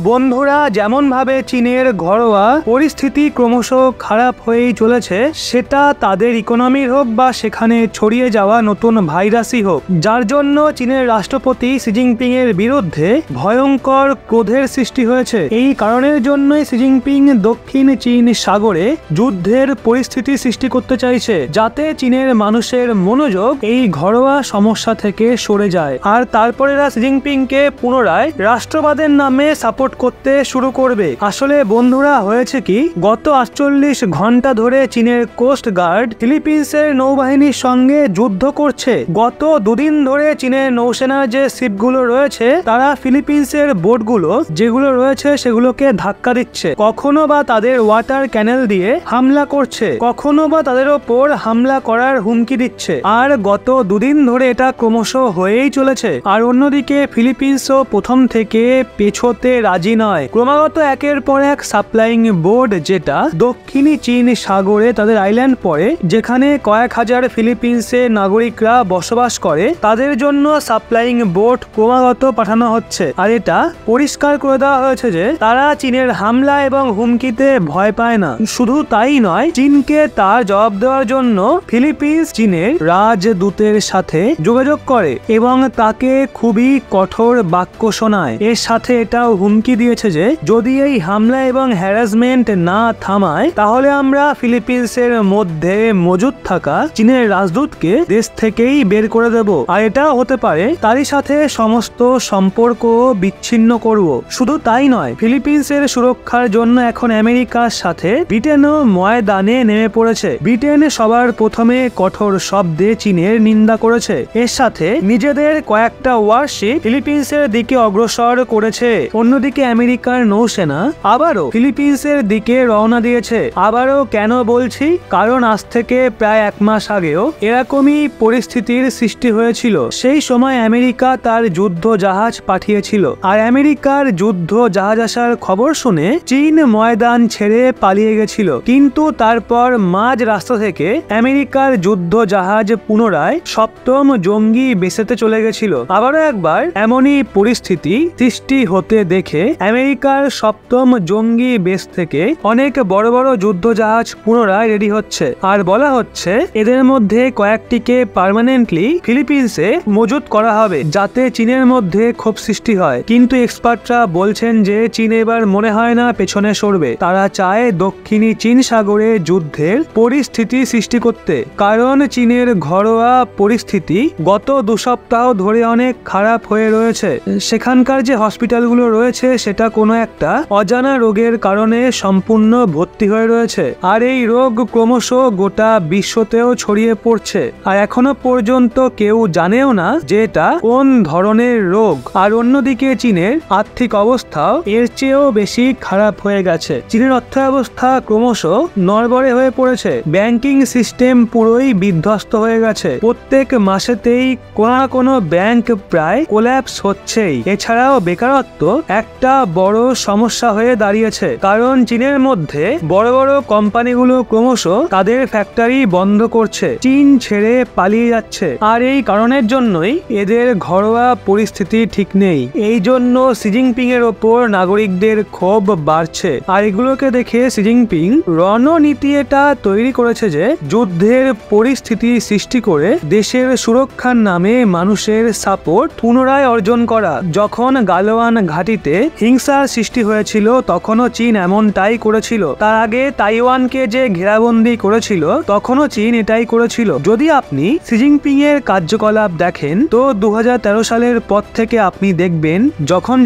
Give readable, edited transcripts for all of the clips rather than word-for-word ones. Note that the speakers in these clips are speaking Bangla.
বন্ধুরা, যেমন ভাবে চীনের ঘরোয়া পরিস্থিতি ক্রমশ খারাপ হয়েই চলেছে, সেটা তাদের ইকোনমির হোক বা সেখানে ছড়িয়ে যাওয়া নতুন ভাইরাসই হোক, যার জন্য চীনের রাষ্ট্রপতি শি জিনপিং এর বিরুদ্ধে ভয়ঙ্কর ক্রোধের সৃষ্টি হয়েছে। এই কারণের জন্যই শি জিনপিং দক্ষিণ চীন সাগরে যুদ্ধের পরিস্থিতি সৃষ্টি করতে চাইছে, যাতে চীনের মানুষের মনোযোগ এই ঘরোয়া সমস্যা থেকে সরে যায়। আর তারপরে শি জিনপিং কে পুনরায় রাষ্ট্রবাদের নামে সাপোর্ট করতে শুরু করবে। আসলে বন্ধুরা, হয়েছে কি, গত 48 ঘন্টা ধরে চীনের কোস্ট গার্ড ফিলিপিন্সের নৌবাহিনীর সঙ্গে যুদ্ধ করছে। গত দুদিন ধরে চীনের নৌসেনার যে শিপগুলো রয়েছে, তারা ফিলিপিন্সের বোটগুলো যেগুলো রয়েছে সেগুলোকে ধাক্কা দিচ্ছে, কখনো বা তাদের ওয়াটার ক্যানেল দিয়ে হামলা করছে, কখনো বা তাদের ওপর হামলা করার হুমকি দিচ্ছে। আর গত দুদিন ধরে এটা ক্রমশ হয়েই চলেছে। আর অন্যদিকে ফিলিপিন্সও প্রথম থেকে পেছোতে রাজি নয়। ক্রমাগত একের পর এক সাপ্লাইং বোট, যেটা দক্ষিণী চীন সাগরে তাদের আইল্যান্ড পড়ে, যেখানে কয়েক হাজার ফিলিপিন্সের নাগরিকরা বসবাস করে, তাদের জন্য সাপ্লাইং বোট ক্রমাগত পাঠানো হচ্ছে। আর এটা পরিষ্কার করে দেওয়া হয়েছে যে তারা চীনের হামলা এবং হুমকিতে ভয় পায় না। শুধু তাই নয়, চীনকে তার জবাব দেওয়ার জন্য ফিলিপিন্স চীনের রাজদূতের সাথে যোগাযোগ করে এবং তাকে খুবই কঠোর বাক্য শোনায়। এর সাথে এটাও হুমকি দিয়েছে যে যদি এই হামলা এবং হ্যারাসমেন্ট না থামায়, তাহলে আমরা ফিলিপিন্সের মধ্যে মজুদ থাকা চীনের রাজদূতকে দেশ থেকেই বের করে দেব। আর এটাও হতে পারে তারই সাথে সমস্ত সম্পর্ক বিচ্ছিন্ন করব। শুধু তাই নয়, ফিলিপিন্সের সুরক্ষার জন্য এখন আমেরিকার সাথে ব্রিটেনও ময়দানে নেমে পড়েছে। ব্রিটেন সবার প্রথমে কঠোর শব্দে চীনের নিন্দা করেছে। এর সাথে নিজেদের কয়েকটা ওয়ারশিপ ফিলিপিন্সের দিকে অগ্রসর করেছে। অন্যদিকে আমেরিকার নৌসেনা আবারও ফিলিপিন্সের দিকে রওনা দিয়েছে। আবারও কেন বলছি, কারণ আজ থেকে প্রায় 1 মাস আগেও এরকমই পরিস্থিতির সৃষ্টি হয়েছিল। সেই সময় আমেরিকা তার যুদ্ধ জাহাজ পাঠিয়েছিল। আর আমেরিকার যুদ্ধ জাহাজ আসার খবর শুনে চীন ময়দান ছেড়ে পালিয়ে গেছিল। কিন্তু তারপর মাঝ রাস্তা থেকে আমেরিকার যুদ্ধ জাহাজ পুনরায় সপ্তম জঙ্গি বেসেতে চলে গেছিল। আবারও একবার এমনই পরিস্থিতি সৃষ্টি হতে দেখে আমেরিকার সপ্তম জঙ্গি বেস থেকে অনেক বড় বড় যুদ্ধ জাহাজ পুনরায় রেডি হচ্ছে। আর বলা হচ্ছে এদের মধ্যে কয়েকটিকে পার্মানেন্টলি ফিলিপিন্সে মজুত করা হবে, যাতে চীনের মধ্যে ক্ষোভ সৃষ্টি হয়। কিন্তু এক্সপার্টরা বলছেন যে চীন এবার মনে হয় না পেছনে সরবে। তারা চায় দক্ষিণী চীন সাগরে যুদ্ধের পরিস্থিতি সৃষ্টি করতে, কারণ চীনের ঘরোয়া পরিস্থিতি গত 2 সপ্তাহ ধরে অনেক খারাপ হয়ে রয়েছে। সেখানকার যে হসপিটালগুলো রয়েছে সেটা কোনো একটা অজানা রোগের কারণে সম্পূর্ণ ভর্তি হয়ে রয়েছে। আর এই রোগ ক্রমশ গোটা বিশ্বতেও ছড়িয়ে পড়ছে। আর এখনো পর্যন্ত কেউ জানেও না যে এটা কোন ধরনের রোগ। আর অন্যদিকে চীনের আর্থিক অবস্থাও এর চেয়েও বেশি খারাপ হয়ে গেছে। চীনের অর্থাবস্থা ক্রমশ নড়বড়ে হয়ে পড়েছে। ব্যাংকিং সিস্টেম পুরোই বিধ্বস্ত হয়ে গেছে। প্রত্যেক মাসেতেই কোনো না কোনো ব্যাংক প্রায় কোল্যাপস হচ্ছেই। এছাড়াও বেকারত্ব একটা বড় সমস্যা হয়ে দাঁড়িয়েছে, কারণ চীনের মধ্যে বড় বড় কোম্পানিগুলো ক্রমশ তাদের ফ্যাক্টরি বন্ধ করছে, চীন ছেড়ে পালিয়ে যাচ্ছে। আর এই কারণের জন্যই এদের ঘরোয়া পরিস্থিতি ঠিক নেই। এই জন্য শি জিনপিং এর ওপর নাগরিকদের ক্ষোভ বাড়ছে। আর এগুলোকে দেখে শি জিনপিং রণনীতি এটা তৈরি করেছে যে যুদ্ধের পরিস্থিতি সৃষ্টি করে দেশের সুরক্ষার নামে মানুষের সাপোর্ট পুনরায় অর্জন করা। যখন গালওয়ান ঘাটিতে হিংসার সৃষ্টি হয়েছিল তখনও চীন এমনটাই করেছিল। তার আগে তাইওয়ানকে যে ঘেরাবন্দি করেছিল তখনও চীন এটাই করেছিল। যদি আপনি শি জিনপিং এর কার্যকলাপ দেখেন তো 2013 সালের পর থেকে আপনি দেখবেন যখন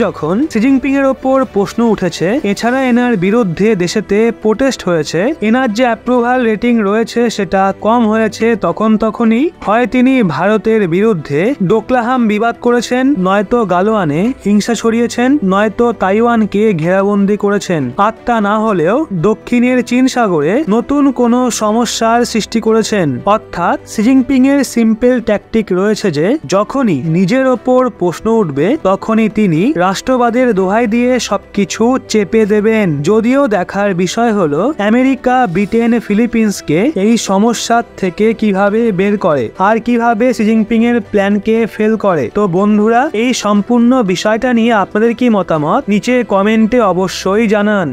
শি জিনপিং এর ওপর প্রশ্ন উঠেছে, এছাড়া এনার বিরুদ্ধে দেশেতে প্রোটেস্ট হয়েছে, এনার যে অ্যাপ্রুভাল রেটিং রয়েছে সেটা কম হয়েছে, তখনই হয় তিনি ভারতের বিরুদ্ধে ডোকলাহাম বিবাদ করেছেন, নয়তো গালওয়ানে হিংসা ছড়িয়েছেন, নয়তো তাইওয়ানকে ঘেরাবন্দি করেছেন। আত্মা না হলেও দক্ষিণের চীন সাগরে নতুন কোনো সমস্যার সৃষ্টি করেছেন। অর্থাৎ শি জিনপিং এর সিম্পল ট্যাকটিক রয়েছে যে যখনই নিজের ওপর প্রশ্ন উঠবে তখনই তিনি রাষ্ট্রবাদের দোহাই দিয়ে সবকিছু চেপে দেবেন। যদিও দেখার বিষয় হলো আমেরিকা, ব্রিটেন, ফিলিপিন্সকে এই সমস্যার থেকে কিভাবে বের করে আর কিভাবে শি জিনপিং এর প্ল্যানকে ফেল করে। তো বন্ধুরা, এই সম্পূর্ণ বিষয়টা নিয়ে আপনাদের কি মতামত? মতামত নিচে কমেন্টে অবশ্যই জানান।